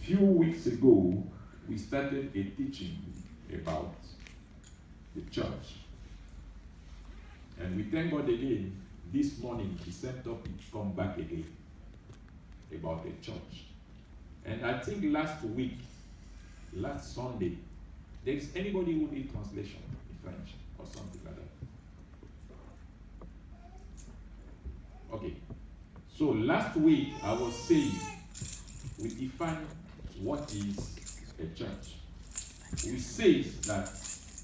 few weeks ago, we started a teaching about the church. And we thank God again, this morning, the same topic come back again about the church. And I think last Sunday, there is anybody who need translation in French or something like that? Okay. So last week, I was saying, we define what is a church. We say that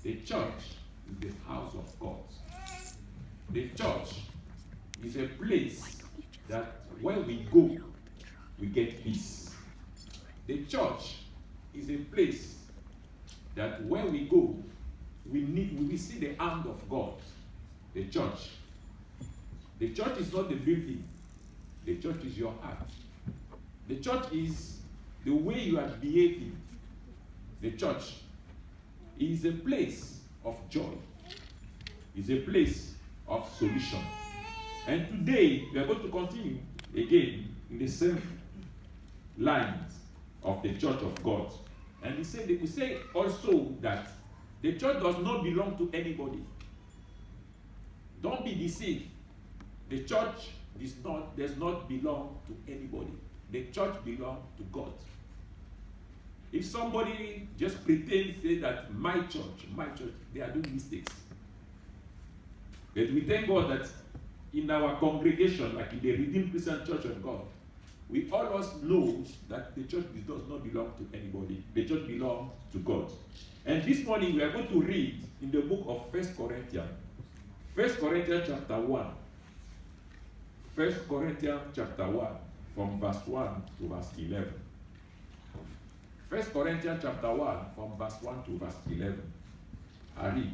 the church is the house of God. The church is a place that when we go, we get peace. The church is a place that when we go, we see the hand of God. The church. The church is not the building. The church is your heart. The church is the way you are behaving. The church is a place of joy. It's a place of solution. And today, we are going to continue again in the same lines of the church of God. And we say also that the church does not belong to anybody. Don't be deceived. The church does not belong to anybody. The church belongs to God. If somebody just pretends say that my church, they are doing mistakes. But we thank God that in our congregation, like in the Redeemed Christian Church of God, we always know that the church does not belong to anybody. The church belongs to God. And this morning we are going to read in the book of 1 Corinthians. 1 Corinthians chapter 1. 1 Corinthians chapter 1 from verse 1 to verse 11. 1 Corinthians chapter 1 from verse 1 to verse 11. I read.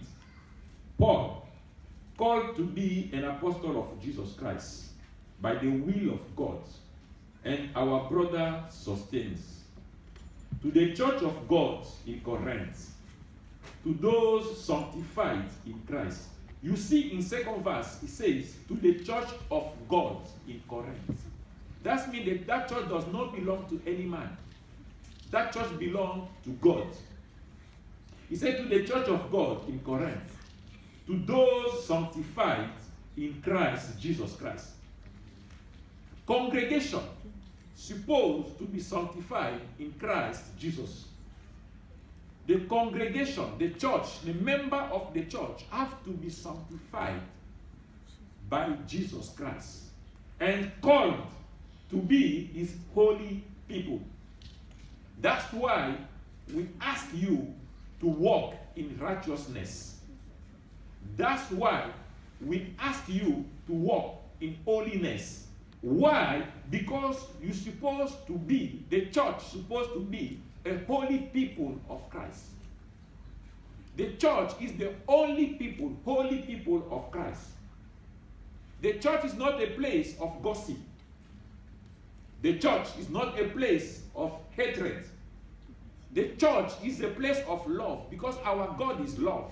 Paul, called to be an apostle of Jesus Christ by the will of God, and our brother Sosthenes, to the church of God in Corinth, to those sanctified in Christ. You see in second verse, it says, to the church of God in Corinth. That means that church does not belong to any man. That church belongs to God. He said to the church of God in Corinth, to those sanctified in Christ, Jesus Christ. Congregation supposed to be sanctified in Christ Jesus. The congregation, the church, the member of the church have to be sanctified by Jesus Christ and called to be his holy people. That's why we ask you to walk in righteousness. That's why we ask you to walk in holiness. Why? Because you're supposed to be, the church supposed to be a holy people of Christ. The church is the only people, holy people of Christ. The church is not a place of gossip. The church is not a place of hatred. The church is a place of love because our God is love.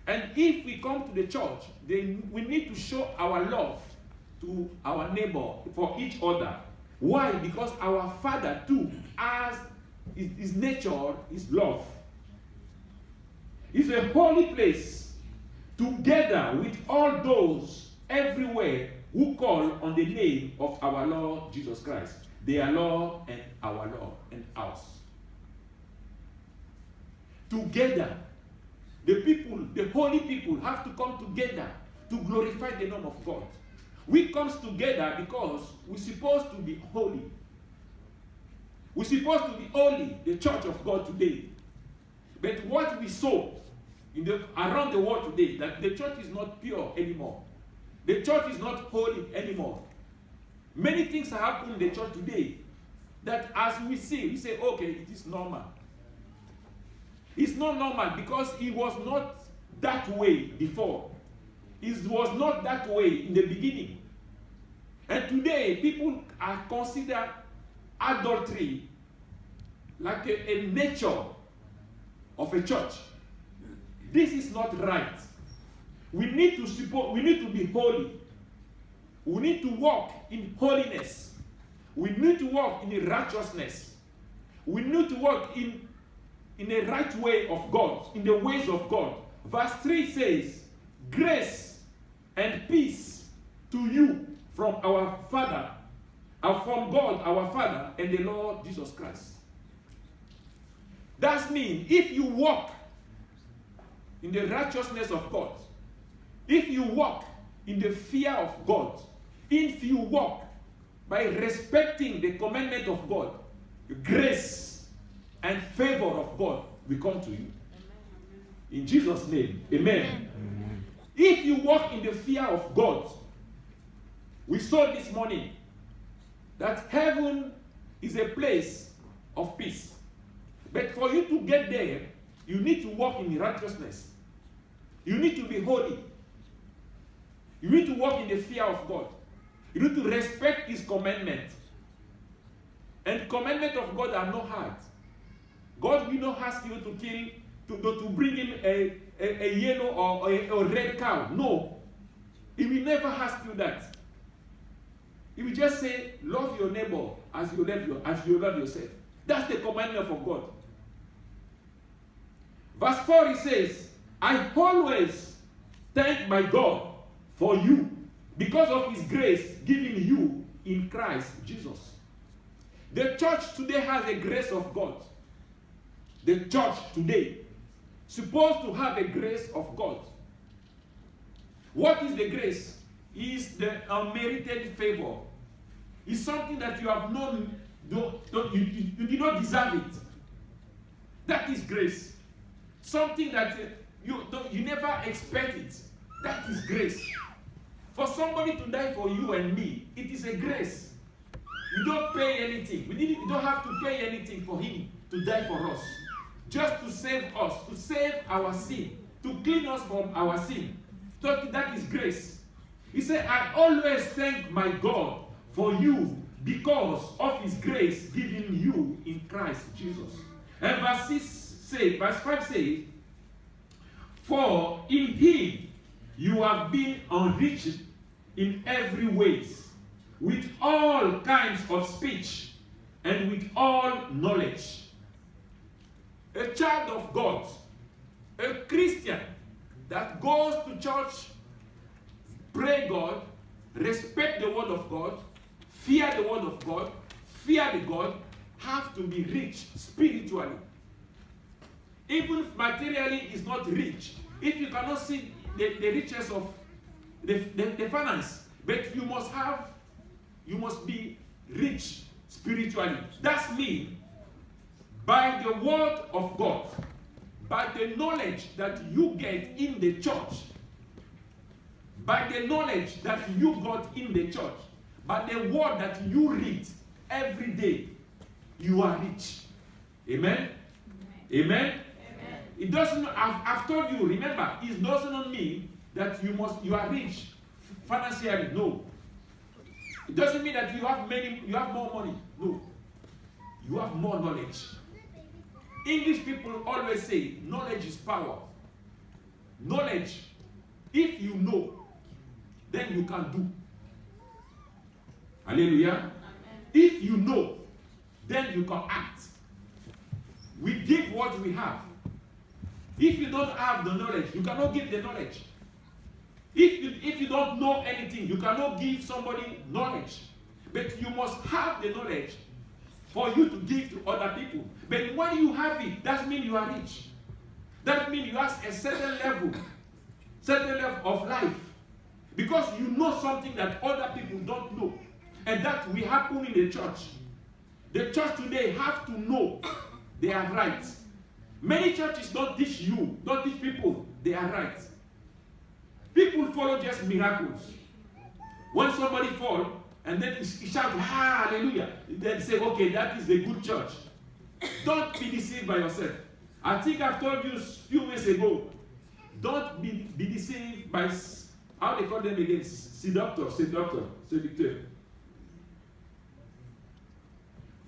And if we come to the church, then we need to show our love to our neighbor, for each other. Why? Because our Father too has his nature is love. It's a holy place together with all those everywhere who call on the name of our Lord Jesus Christ. Their Lord and our Lord and ours. Together, the people, the holy people have to come together to glorify the name of God. We come together because we're supposed to be holy. We're supposed to be holy, the church of God today. But what we saw around the world today, that the church is not pure anymore. The church is not holy anymore. Many things are happening in the church today that as we see, we say, okay, it is normal. It's not normal because it was not that way before. It was not that way in the beginning. And today, people are considered adultery like a nature of a church. This is not right. We need to be holy. We need to walk in holiness. We need to walk in righteousness. we need to walk in the right way of God, in the ways of God. Verse 3 says, grace and peace to you from our Father, from God our Father and the Lord Jesus Christ. That means if you walk in the righteousness of God, if you walk in the fear of God, if you walk by respecting the commandment of God, grace and favor of God will come to you. In Jesus' name, amen. Amen. If you walk in the fear of God, we saw this morning that heaven is a place of peace. But for you to get there, you need to walk in righteousness. You need to be holy. You need to walk in the fear of God. You need to respect His commandment. And commandment of God are not hard. God will not ask you to kill, to bring Him a yellow or a red cow. No. He will never ask you that. He will just say, love your neighbor as you love yourself. That's the commandment of God. Verse 4, he says, I always thank my God for you because of His grace given you in Christ Jesus. The church today has a grace of God. The church today supposed to have a grace of God. What is the grace? Is the unmerited favor. It's something that you have known, you did not deserve it. That is grace. Something that you never expect it. That is grace. For somebody to die for you and me, it is a grace. You don't pay anything. You don't have to pay anything for Him to die for us. Just to save us, to save our sin, to clean us from our sin. So that is grace. He said, I always thank my God for you because of His grace given you in Christ Jesus. And verse 5 says, for in Him you have been enriched in every way, with all kinds of speech and with all knowledge. A child of God, a Christian that goes to church, pray God, respect the word of God, fear the word of God, fear the God, have to be rich spiritually. Even if materially is not rich, if you cannot see the riches of the finance, but you must be rich spiritually. That means by the word of God, by the knowledge that you get in the church, by the knowledge that you got in the church, by the word that you read every day, you are rich. Amen? Amen? Amen. It doesn't, I've told you, remember, it doesn't mean that you are rich financially. No. It doesn't mean that you have more money. No. You have more knowledge. English people always say, knowledge is power. Knowledge, if you know, then you can do. Hallelujah. Amen. If you know, then you can act. We give what we have. If you don't have the knowledge, you cannot give the knowledge. If you don't know anything, you cannot give somebody knowledge. But you must have the knowledge for you to give to other people. But when you have it, that means you are rich. That means you have a certain level of life. Because you know something that other people don't know. And that will happen in the church. The church today have to know they are right. Many churches don't teach people they are right. People follow just miracles. When somebody falls, and then he shouts, hallelujah, then say, okay, that is the good church. Don't be deceived by yourself. I think I've told you a few weeks ago, don't be deceived by, how they call them again, seductor.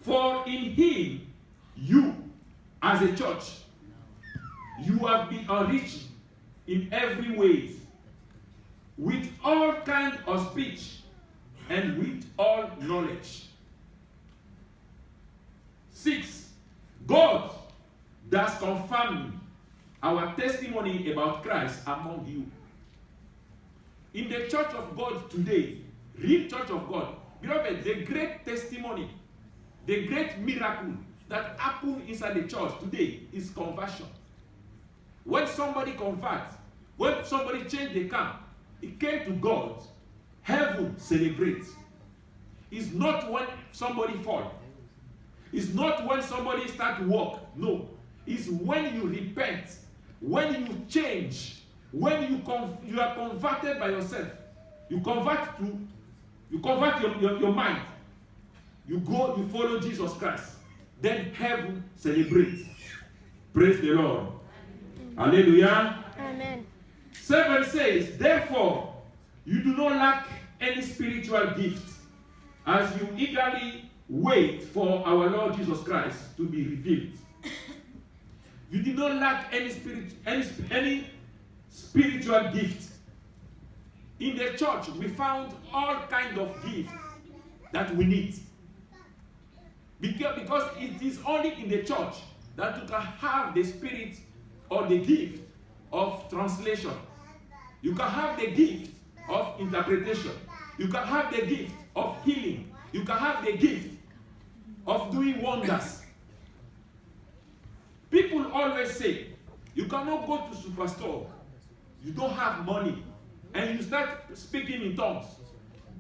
For in Him, you, as a church, you have been enriched in every way, with all kinds of speech and with all knowledge. 6. thus confirming our testimony about Christ among you. In the church of God today, real church of God, beloved, the great testimony, the great miracle that happened inside the church today is conversion. When somebody converts, when somebody changed the camp, it came to God, heaven celebrates. It's not when somebody falls. It's not when somebody starts to walk. No. It's when you repent, when you change, when you are converted by yourself. You convert your mind. You go, you follow Jesus Christ. Then heaven celebrates. Praise the Lord. Hallelujah. Amen. 7 says, therefore, you do not lack any spiritual gift as you eagerly wait for our Lord Jesus Christ to be revealed. You do not lack any spiritual gift. In the church, we found all kinds of gifts that we need. Because it is only in the church that you can have the spirit or the gift of translation. You can have the gift of interpretation. You can have the gift of healing. You can have the gift of doing wonders. People always say, you cannot go to superstore. You don't have money. And you start speaking in tongues.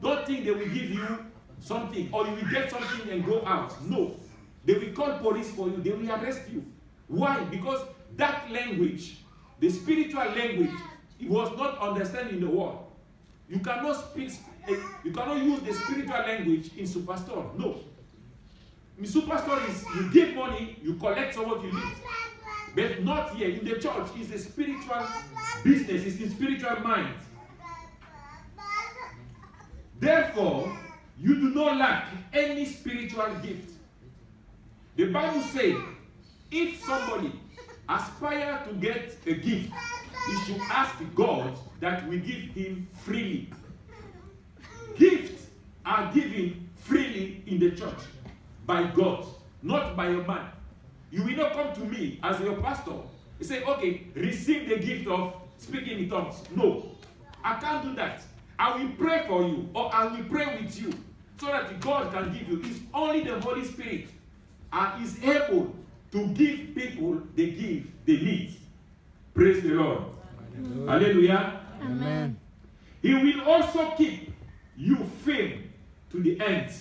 Don't think they will give you something or you will get something and go out. No. They will call police for you. They will arrest you. Why? Because that language, the spiritual language, it was not understood in the world. You cannot you cannot use the spiritual language in superstore. No. In superstore is you give money, you collect some what you need. But not here. In the church, it's a spiritual business. It's the spiritual mind. Therefore, you do not lack any spiritual gift. The Bible says, if somebody aspires to get a gift, he should ask God that we give him freely. Gifts are given freely in the church by God, not by a man. You will not come to me as your pastor and say, okay, receive the gift of speaking in tongues. No, I can't do that. I will pray for you, or I will pray with you, so that God can give you. It's only the Holy Spirit is able to give people the gift they need. Praise the Lord. Amen. Hallelujah. Amen. He will also keep you firm to the end,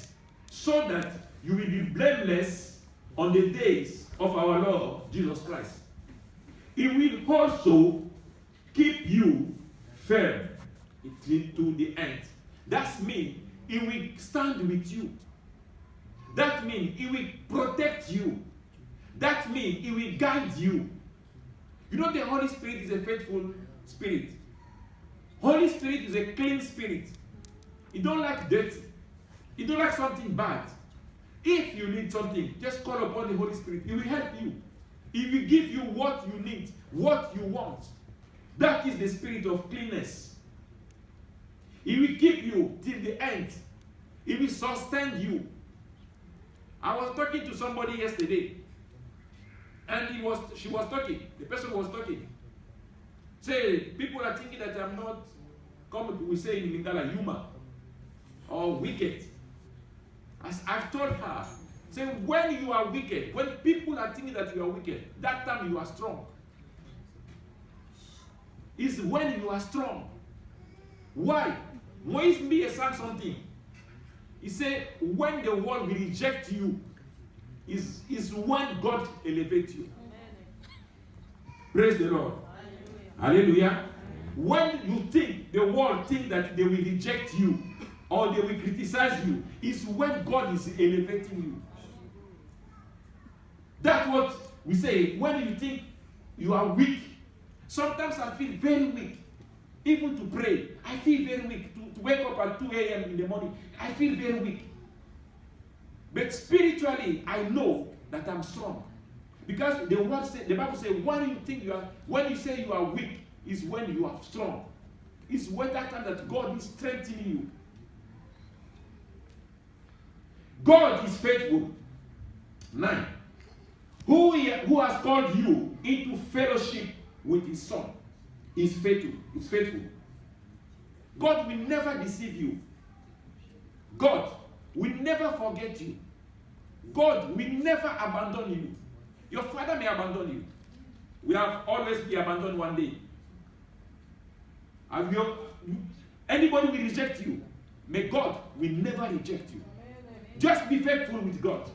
so that you will be blameless on the days of our Lord Jesus Christ. He will also keep you firm to the end. That means he will stand with you. That means he will protect you. That means he will guide you. You know, the Holy Spirit is a faithful spirit. Holy Spirit is a clean spirit. He don't like dirty. He don't like something bad. If you need something, just call upon the Holy Spirit. He will help you. He will give you what you need, what you want. That is the spirit of cleanness. He will keep you till the end. He will sustain you. I was talking to somebody yesterday, and she was talking. The person was talking. Say, people are thinking that I'm not, we say in Lingala, human or wicked. As I've told her, say, when you are wicked, when people are thinking that you are wicked, that time you are strong. It's when you are strong. Why? Moise Mbiye sang something. He said, when the world will reject you, is when God elevates you. Amen. Praise the Lord. Hallelujah. Hallelujah. When you think, the world think that they will reject you, or they will criticize you, is when God is elevating you. That's what we say. When you think you are weak, sometimes I feel very weak. Even to pray, I feel very weak. To wake up at 2 a.m. in the morning, I feel very weak. But spiritually, I know that I'm strong. Because the Bible says, when you say you are weak, is when you are strong. It's when that time that God is strengthening you. God is faithful. 9. who has called you into fellowship with his Son, is faithful. Is faithful. God will never deceive you. God will never forget you. God will never abandon you. Your father may abandon you. We have always been abandoned one day. Anybody will reject you. May God will never reject you. Just be faithful with God.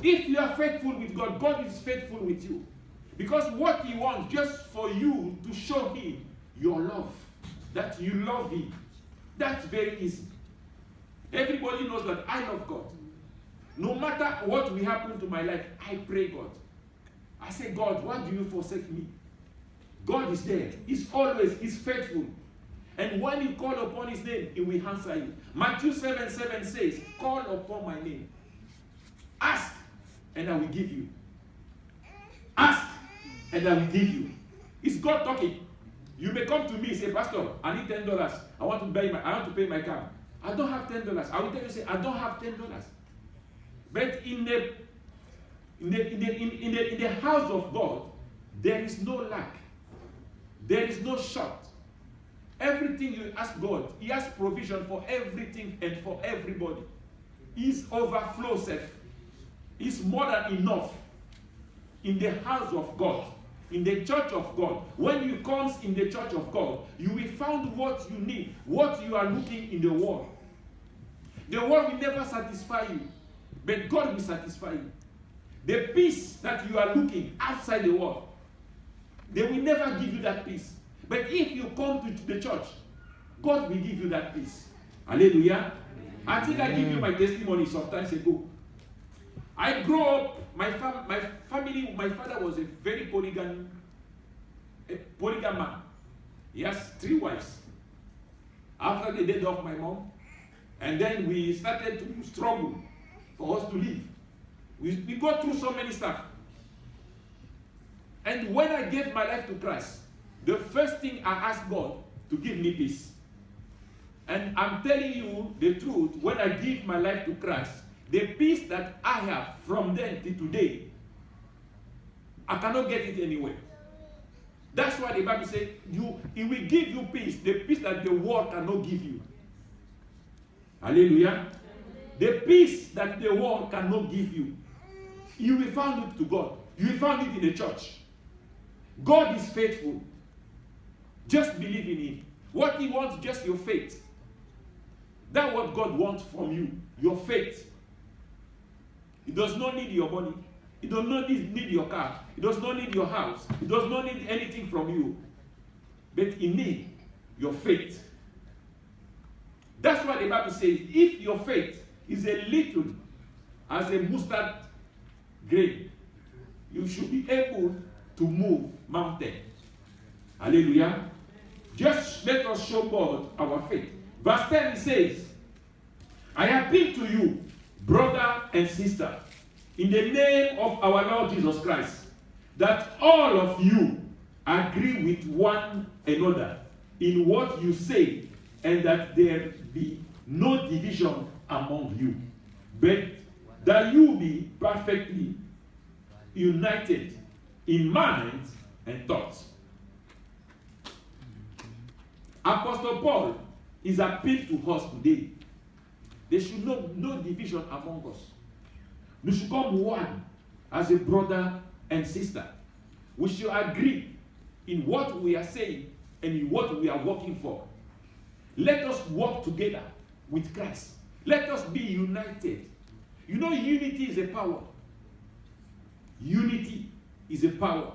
If you are faithful with God, God is faithful with you. Because what he wants just for you to show him your love, that you love him. That's very easy. Everybody knows that I love God. No matter what will happen to my life, I pray God. I say, God, why do you forsake me? God is there. He's faithful. And when you call upon his name, he will answer you. Matthew 7:7 says, call upon my name. Ask, and I will give you. Ask, and I will give you. It's God talking. You may come to me and say, Pastor, I need $10. I want to pay my cab. I don't have $10. I will tell you, say, I don't have $10. But in the house of God, there is no lack. There is no short. Everything you ask God, he has provision for everything and for everybody. His overflow self is more than enough in the house of God, in the church of God. When you come in the church of God, you will find what you need, what you are looking in the world. The world will never satisfy you, but God will satisfy you. The peace that you are looking outside the world, they will never give you that peace. But if you come to the church, God will give you that peace. Hallelujah. I think I give you my testimony some time ago. I grew up, my family, my father was a very polygam man. He has 3 wives. After the death of my mom, and then we started to struggle for us to live. We got through so many stuff. And when I gave my life to Christ, the first thing I asked God to give me peace. And I'm telling you the truth, when I give my life to Christ, the peace that I have from then to today, I cannot get it anywhere. That's why the Bible says, He will give you peace, the peace that the world cannot give you. Hallelujah. The peace that the world cannot give you, you will find it to God. You will find it in the church. God is faithful. Just believe in Him. What He wants, just your faith. That's what God wants from you, your faith. He does not need your money. He does not need your car. He does not need your house. He does not need anything from you. But He needs your faith. That's why the Bible says, if your faith is a little as a mustard grain, you should be able to move mountain. Hallelujah. Just let us show God our faith. Verse 10 says, I appeal to you, brother and sister, in the name of our Lord Jesus Christ, that all of you agree with one another in what you say, and that there be no division among you, but that you be perfectly united in mind and thoughts. Apostle Paul is appealing to us today. There should no division among us. We should come one as a brother and sister. We should agree in what we are saying and in what we are working for. Let us work together with Christ. Let us be united. You know, unity is a power. Unity is a power.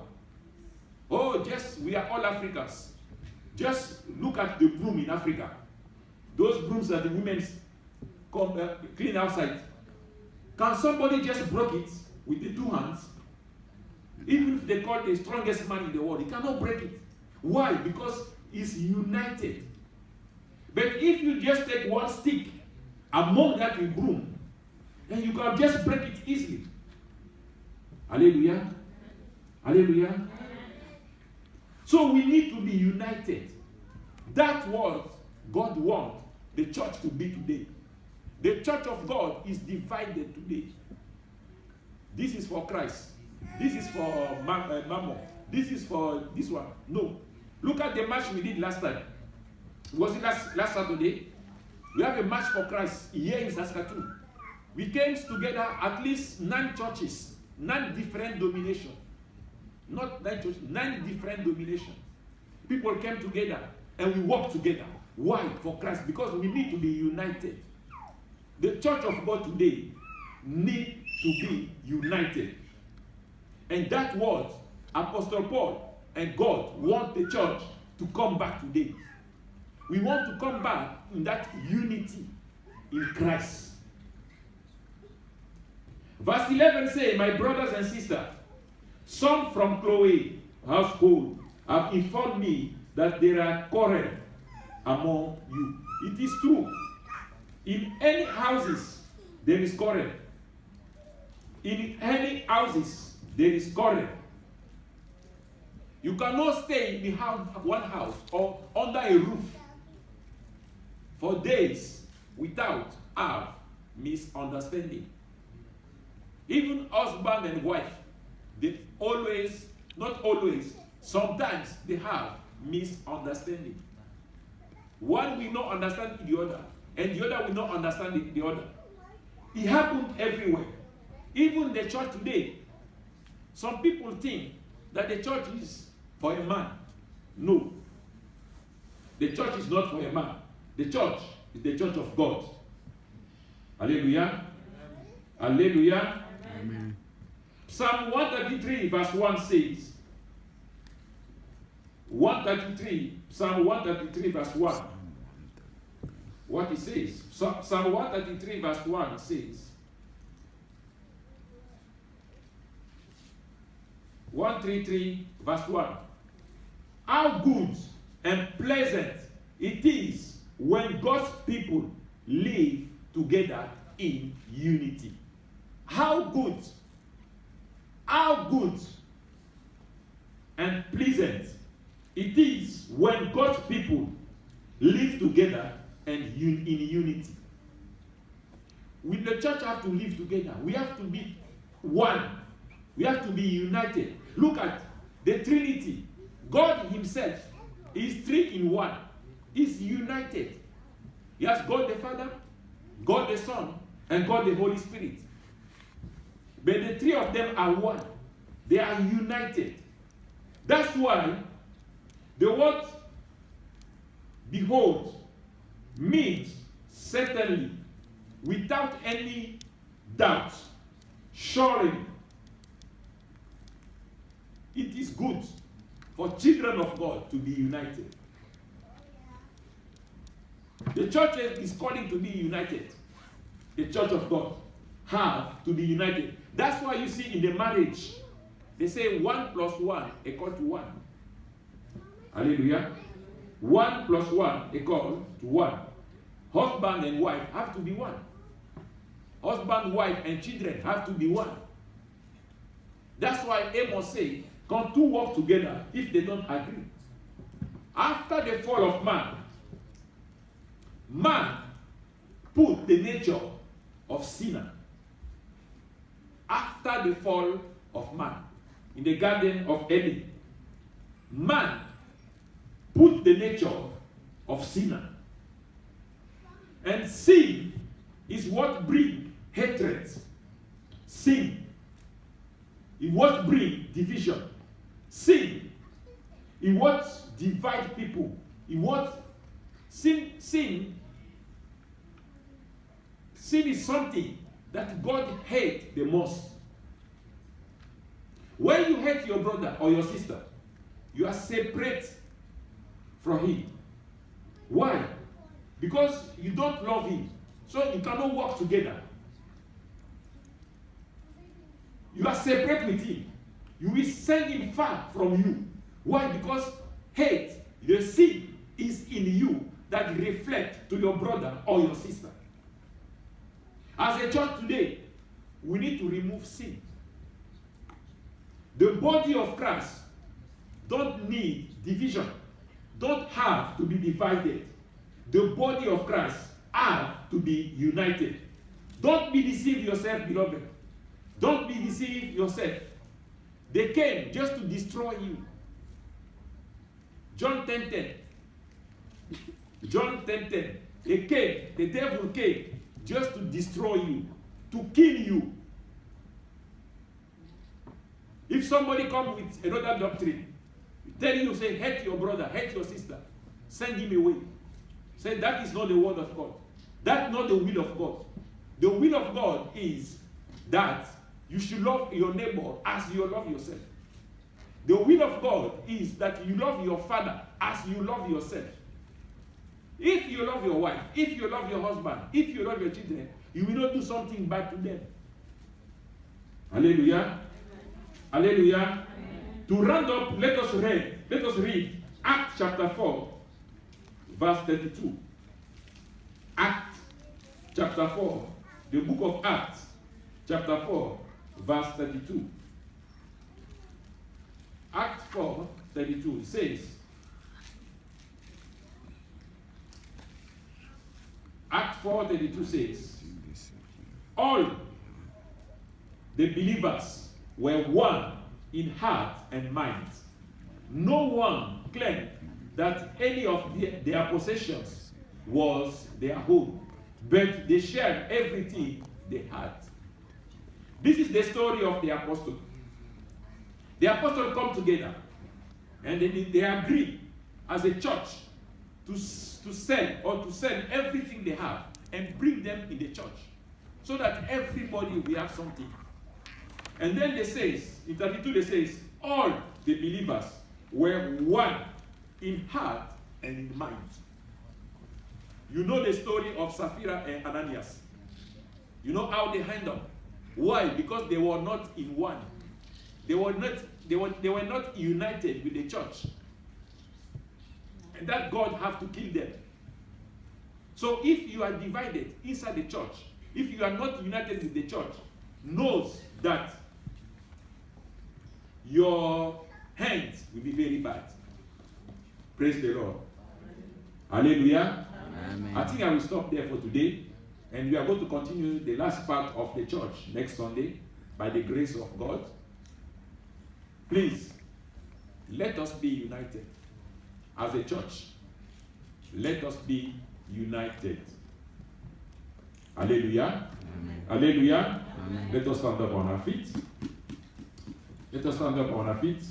Oh, we are all Africans. Just look at the broom in Africa. Those brooms that the women clean outside. Can somebody just break it with the 2 hands? Even if they call the strongest man in the world, he cannot break it. Why? Because it's united. But if you just take one stick among that with broom, then you can just break it easily. Hallelujah. Hallelujah. So we need to be united. That's what God wants the church to be today. The church of God is divided today. This is for Christ. This is for Mammon. This is for this one. No. Look at the march we did last time. Was it last Saturday? We have a march for Christ here in Saskatoon. We came together at least 9 churches, 9 different denominations. Not 9 churches, 9 different denominations. People came together and we worked together. Why? For Christ. Because we need to be united. The church of God today needs to be united. And that's what Apostle Paul and God want the church to come back today. We want to come back in that unity in Christ. Verse 11 says, my brothers and sisters, some from Chloe household have informed me that there are quarrel among you. It is true. In any houses, there is quarrel. In any houses, there is quarrel. You cannot stay in the house, one house or under a roof for days without have misunderstanding. Even husband and wife, they always, not always, sometimes they have misunderstanding. One will not understand the other, and the other will not understand the other. It happened everywhere. Even the church today. Some people think that the church is for a man. No. The church is not for a man. The church is the church of God. Hallelujah. Hallelujah. Amen. Psalm 133 verse 1 says, 133, Psalm 133 verse 1. What it says, Psalm 133 verse 1 says, 133 verse 1. How good and pleasant it is when God's people live together in unity. How good and pleasant it is when God's people live together and in unity. We, the church, have to live together. We have to be one. We have to be united. Look at the Trinity. God himself is 3 in 1. He's united. He has God the Father, God the Son, and God the Holy Spirit. But the 3 of them are one. They are united. That's why the word behold means certainly, without any doubt, surely. It is good for children of God to be united. The church is calling to be united. The church of God have to be united. That's why you see in the marriage, they say 1 + 1 = 1. Hallelujah. 1 + 1 = 1. Husband and wife have to be one. Husband, wife, and children have to be one. That's why Amos says, can 2 work together if they don't agree? After the fall of man, man put the nature of sinner. After the fall of man, in the Garden of Eden, man put the nature of sinner. And sin is what brings hatred. Sin is what brings division. Sin is what divides people. Sin is something that God hates the most. When you hate your brother or your sister, you are separate from him. Why? Because you don't love him. So you cannot work together. You are separate with him. You will send him far from you. Why? Because hate, the sin, is in you that reflects to your brother or your sister. As a church today, we need to remove sin. The body of Christ don't need division, don't have to be divided. The body of Christ have to be united. Don't be deceived yourself, beloved. Don't be deceived yourself. They came just to destroy you. John 10:10. John 10:10. They came, the devil came just to destroy you, to kill you. If somebody comes with another doctrine, tell you, say, hate your brother, hate your sister, send him away. Say, that is not the word of God. That's not the will of God. The will of God is that you should love your neighbor as you love yourself. The will of God is that you love your father as you love yourself. If you love your wife, if you love your husband, if you love your children, you will not do something bad to them. Hallelujah. Hallelujah. Amen. To round up, let us read Acts chapter 4, verse 32. Acts chapter 4, the book of Acts, chapter 4, verse 32. Acts 4, 32 says, Acts 4, 32 says, all the believers were one in heart and mind. No one claimed that any of their possessions was their home, but they shared everything they had. This is the story of the apostle. The apostles come together and they agree as a church to sell everything they have and bring them in the church so that everybody will have something. And then they says, in 32 they says, all the believers were one in heart and in mind. You know the story of Sapphira and Ananias. You know how they handled. Why? Because they were not in one. They were not united with the church. And that God have to kill them. So if you are divided inside the church, if you are not united with the church, knows that your hands will be very bad. Praise the Lord. Hallelujah. Amen. I think I will stop there for today. And we are going to continue the last part of the church next Sunday by the grace of God. Please, let us be united as a church. Let us be united. Hallelujah. Amen. Hallelujah. Amen. Let us stand up on our feet. Let us stand up on our feet.